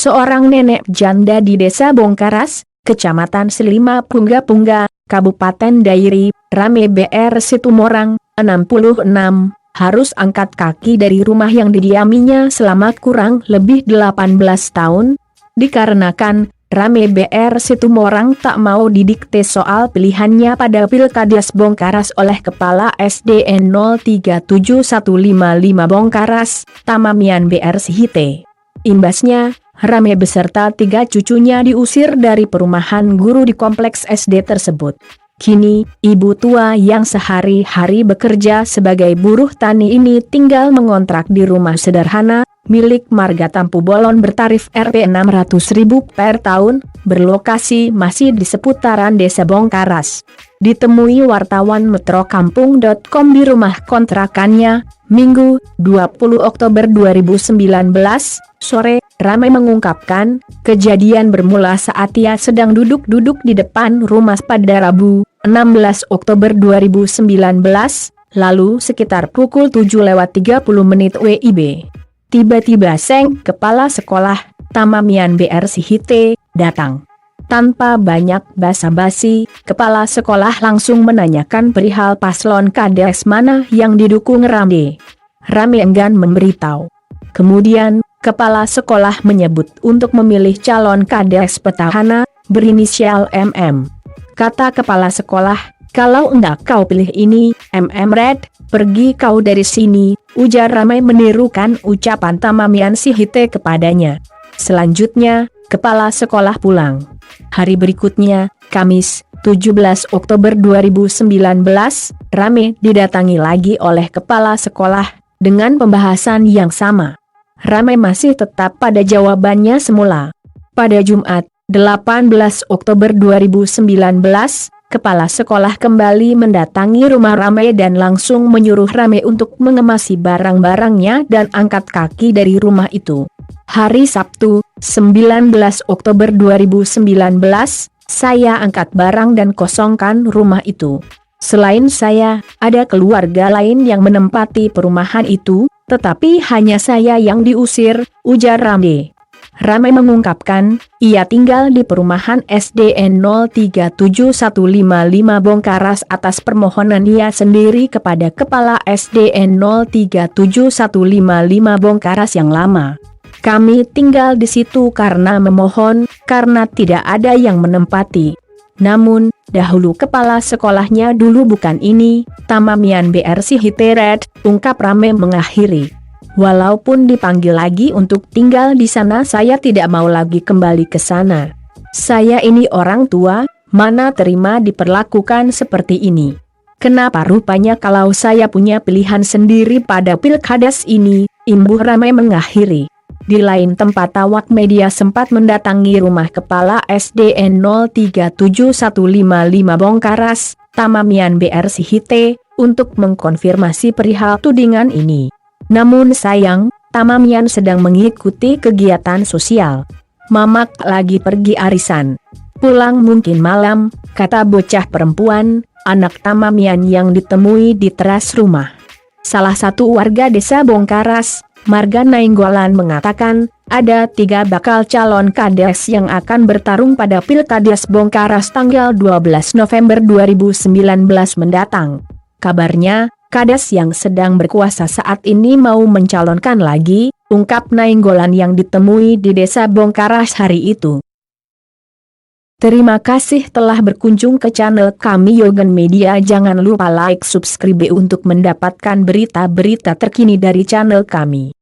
seorang nenek janda di Desa Bongkaras, Kecamatan Selima Pungga-Pungga, Kabupaten Dairi, Rame BR Situmorang, 66, harus angkat kaki dari rumah yang didiaminya selama kurang lebih 18 tahun, dikarenakan Rame BR Situmorang tak mau didikte soal pilihannya pada Pilkades Bongkaras oleh Kepala SDN 037155 Bongkaras, Tamamian BR Sihite. Imbasnya, Rame beserta 3 cucunya diusir dari perumahan guru di kompleks SD tersebut. Kini, ibu tua yang sehari-hari bekerja sebagai buruh tani ini tinggal mengontrak di rumah sederhana milik Marga Tampu Bolon bertarif Rp 600.000 per tahun, berlokasi masih di seputaran Desa Bongkaras. Ditemui wartawan metrokampung.com di rumah kontrakannya, Minggu, 20 Oktober 2019, sore, Rame mengungkapkan, kejadian bermula saat ia sedang duduk-duduk di depan rumah pada Rabu, 16 Oktober 2019, lalu sekitar pukul 7:30 WIB. Tiba-tiba Seng, kepala sekolah, Tamamian BR Sihite, datang. Tanpa banyak basa-basi, kepala sekolah langsung menanyakan perihal paslon kades mana yang didukung Rame. Rame enggan memberitahu. Kemudian, kepala sekolah menyebut untuk memilih calon kades petahana, berinisial MM. Kata kepala sekolah, kalau enggak kau pilih ini, Red, pergi kau dari sini, ujar Rame menirukan ucapan Tamamian Sihite kepadanya. Selanjutnya, kepala sekolah pulang. Hari berikutnya, Kamis, 17 Oktober 2019, Rame didatangi lagi oleh kepala sekolah, dengan pembahasan yang sama. Rame masih tetap pada jawabannya semula. Pada Jumat, 18 Oktober 2019, kepala sekolah kembali mendatangi rumah Rame dan langsung menyuruh Rame untuk mengemasi barang-barangnya dan angkat kaki dari rumah itu. Hari Sabtu, 19 Oktober 2019, saya angkat barang dan kosongkan rumah itu. Selain saya, ada keluarga lain yang menempati perumahan itu, tetapi hanya saya yang diusir, ujar Rame. Rame mengungkapkan, ia tinggal di perumahan SDN 037155 Bongkaras atas permohonan ia sendiri kepada Kepala SDN 037155 Bongkaras yang lama. Kami tinggal di situ karena memohon, karena tidak ada yang menempati. Namun, dahulu kepala sekolahnya dulu bukan ini, Tamamian BR Sihite Red, ungkap Rame mengakhiri. Walaupun dipanggil lagi untuk tinggal di sana, saya tidak mau lagi kembali ke sana. Saya ini orang tua, mana terima diperlakukan seperti ini. Kenapa rupanya kalau saya punya pilihan sendiri pada Pilkades ini, imbuh Rame mengakhiri. Di lain tempat awak media sempat mendatangi rumah Kepala SDN 037155 Bongkaras, Tamamian BR Sihite, untuk mengkonfirmasi perihal tudingan ini. Namun sayang, Tamamian sedang mengikuti kegiatan sosial. Mamak lagi pergi arisan. Pulang mungkin malam, kata bocah perempuan, anak Tamamian yang ditemui di teras rumah. Salah satu warga Desa Bongkaras, Marga Nainggolan mengatakan, ada 3 bakal calon kades yang akan bertarung pada Pilkades Bongkaras tanggal 12 November 2019 mendatang. Kabarnya, kades yang sedang berkuasa saat ini mau mencalonkan lagi, ungkap Nainggolan yang ditemui di Desa Bongkaras hari itu. Terima kasih telah berkunjung ke channel kami Yogan Media. Jangan lupa like, subscribe untuk mendapatkan berita-berita terkini dari channel kami.